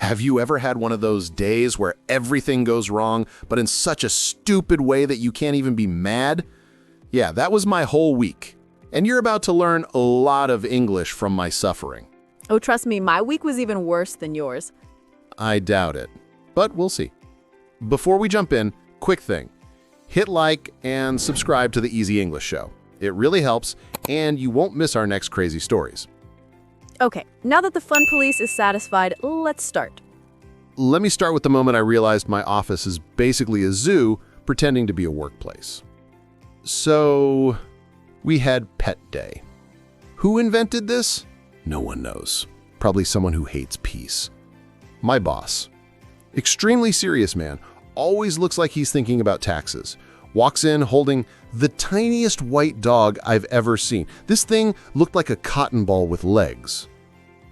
Have you ever had one of those days where everything goes wrong, but in such a stupid way that you can't even be mad? Yeah, that was my whole week. And you're about to learn a lot of English from my suffering. Oh, trust me, my week was even worse than yours. I doubt it, but we'll see. Before we jump in, quick thing. Hit like and subscribe to the Easy English Show. It really helps, and you won't miss our next crazy stories. Okay, now that the fun police is satisfied, let's start. Let me start with the moment I realized my office is basically a zoo pretending to be a workplace. So, we had Pet Day. Who invented this? No one knows. Probably someone who hates peace. My boss. Extremely serious man. Always looks like he's thinking about taxes. Walks in holding the tiniest white dog I've ever seen. This thing looked like a cotton ball with legs.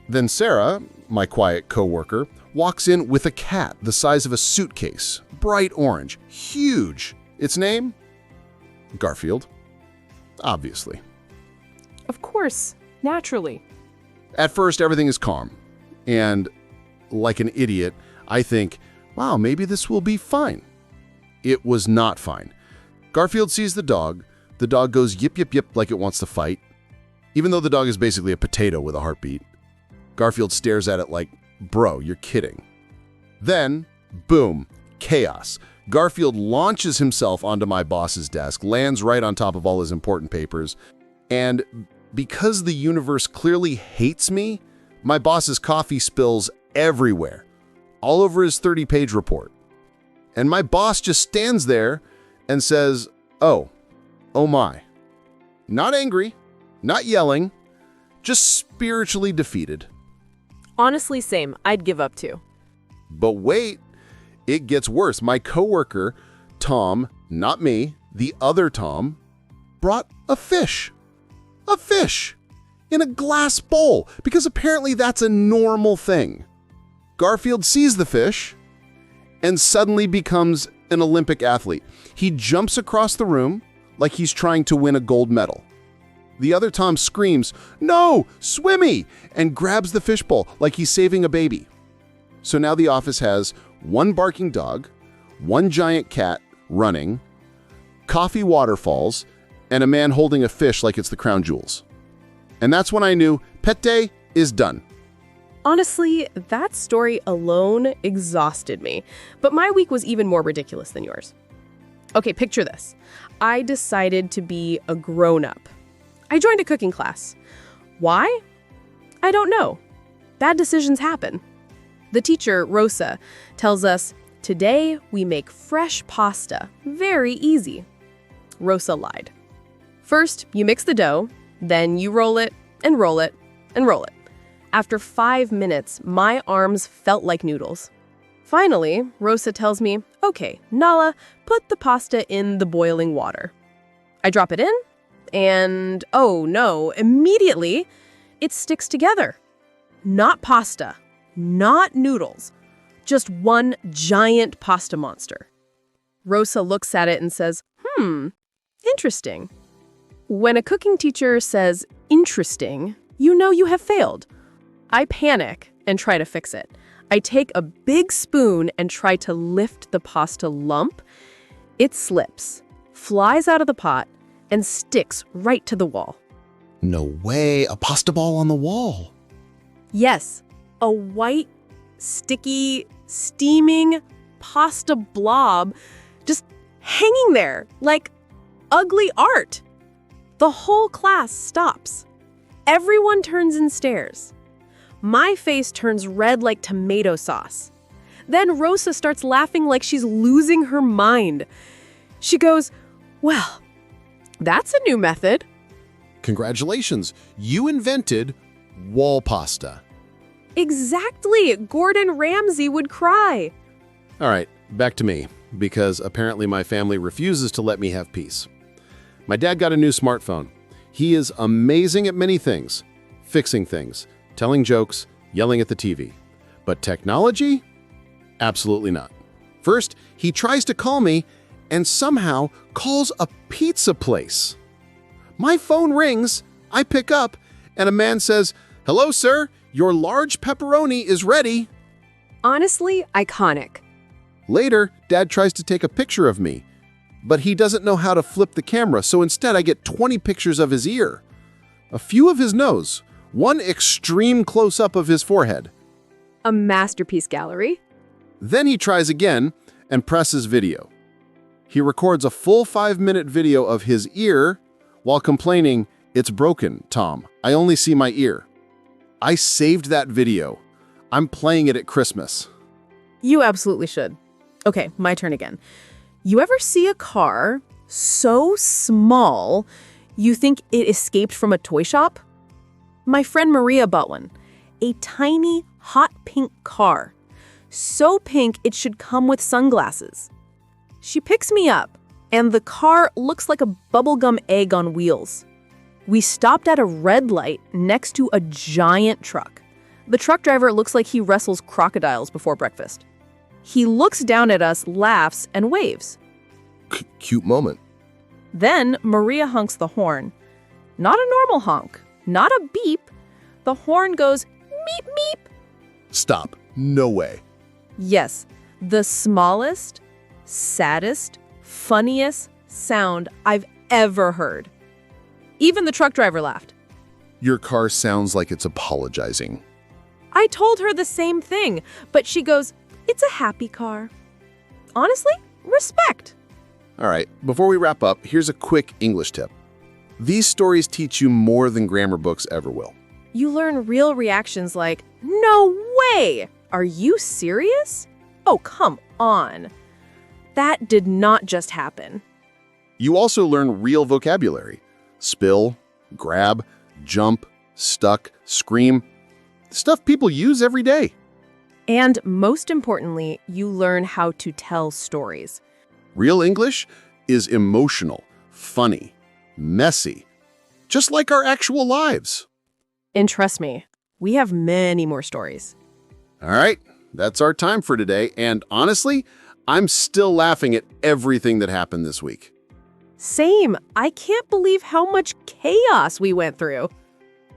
Then Sarah, my quiet coworker, walks in with a cat the size of a suitcase. Bright orange. Huge. Its name? Garfield. Obviously. Of course, naturally. At first, everything is calm. And like an idiot, I think, wow, maybe this will be fine. It was not fine. Garfield sees the dog. The dog goes yip, yip, yip like it wants to fight. Even though the dog is basically a potato with a heartbeat. Garfield stares at it like, bro, you're kidding. Then, boom, chaos. Garfield launches himself onto my boss's desk, lands right on top of all his important papers. And because the universe clearly hates me, my boss's coffee spills everywhere, all over his 30-page report. And my boss just stands there and says, oh my. Not angry, not yelling, just spiritually defeated. Honestly, same. I'd give up too. But wait, it gets worse. My coworker, Tom, not me, the other Tom, brought a fish. A fish in a glass bowl, because apparently that's a normal thing. Garfield sees the fish and suddenly becomes an Olympic athlete. He jumps across the room like he's trying to win a gold medal. The other Tom screams, "No, swimmy!" and grabs the fishbowl like he's saving a baby. So now the office has one barking dog, one giant cat running, coffee waterfalls, and a man holding a fish like it's the crown jewels. And that's when I knew Pet Day is done. Honestly, that story alone exhausted me. But my week was even more ridiculous than yours. Okay, picture this. I decided to be a grown-up. I joined a cooking class. Why? I don't know. Bad decisions happen. The teacher, Rosa, tells us, today we make fresh pasta. Very easy. Rosa lied. First, you mix the dough, then you roll it, and roll it, and roll it. After 5 minutes, my arms felt like noodles. Finally, Rosa tells me, okay, Nala, put the pasta in the boiling water. I drop it in, and oh no, immediately, it sticks together. Not pasta, not noodles, just one giant pasta monster. Rosa looks at it and says, interesting. When a cooking teacher says, interesting, you know you have failed. I panic and try to fix it. I take a big spoon and try to lift the pasta lump. It slips, flies out of the pot, and sticks right to the wall. No way, a pasta ball on the wall. Yes, a white, sticky, steaming pasta blob just hanging there like ugly art. The whole class stops. Everyone turns and stares. My face turns red like tomato sauce. Then Rosa starts laughing like she's losing her mind. She goes, well, that's a new method. Congratulations, you invented wall pasta. Exactly, Gordon Ramsay would cry. All right, back to me, because apparently my family refuses to let me have peace. My dad got a new smartphone. He is amazing at many things. Fixing things, telling jokes, yelling at the TV. But technology? Absolutely not. First, he tries to call me and somehow calls a pizza place. My phone rings, I pick up, and a man says, "Hello, sir, your large pepperoni is ready." Honestly, iconic. Later, Dad tries to take a picture of me, but he doesn't know how to flip the camera, so instead I get 20 pictures of his ear, a few of his nose, one extreme close-up of his forehead. A masterpiece gallery. Then he tries again and presses video. He records a full 5-minute video of his ear while complaining, "It's broken, Tom. I only see my ear." I saved that video. I'm playing it at Christmas. You absolutely should. Okay, my turn again. You ever see a car so small you think it escaped from a toy shop? My friend Maria bought one. A tiny, hot pink car. So pink it should come with sunglasses. She picks me up, and the car looks like a bubblegum egg on wheels. We stopped at a red light next to a giant truck. The truck driver looks like he wrestles crocodiles before breakfast. He looks down at us, laughs, and waves. Cute moment. Then Maria honks the horn. Not a normal honk, not a beep. The horn goes meep meep. Stop. No way. Yes, the smallest, saddest, funniest sound I've ever heard. Even the truck driver laughed. Your car sounds like it's apologizing. I told her the same thing, but she goes, "It's a happy car." Honestly, respect. All right, before we wrap up, here's a quick English tip. These stories teach you more than grammar books ever will. You learn real reactions like, "No way! Are you serious? Oh, come on." That did not just happen. You also learn real vocabulary. Spill, grab, jump, stuck, scream. Stuff people use every day. And most importantly, you learn how to tell stories. Real English is emotional, funny, messy, just like our actual lives. And trust me, we have many more stories. All right, that's our time for today. And honestly, I'm still laughing at everything that happened this week. Same. I can't believe how much chaos we went through.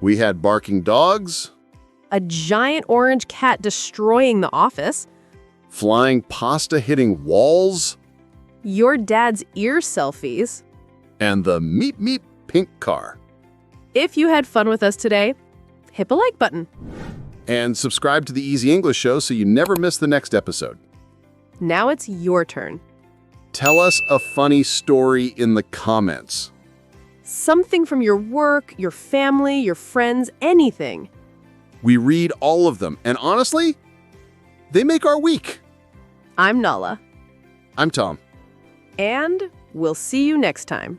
We had barking dogs, A giant orange cat destroying the office. flying pasta hitting walls, Your dad's ear selfies. and the meep meep pink car. If you had fun with us today, hit the like button. And subscribe to the Easy English Show so you never miss the next episode. Now it's your turn. Tell us a funny story in the comments. Something from your work, your family, your friends, anything. We read all of them, and honestly, they make our week. I'm Nala, I'm Tom. and we'll see you next time.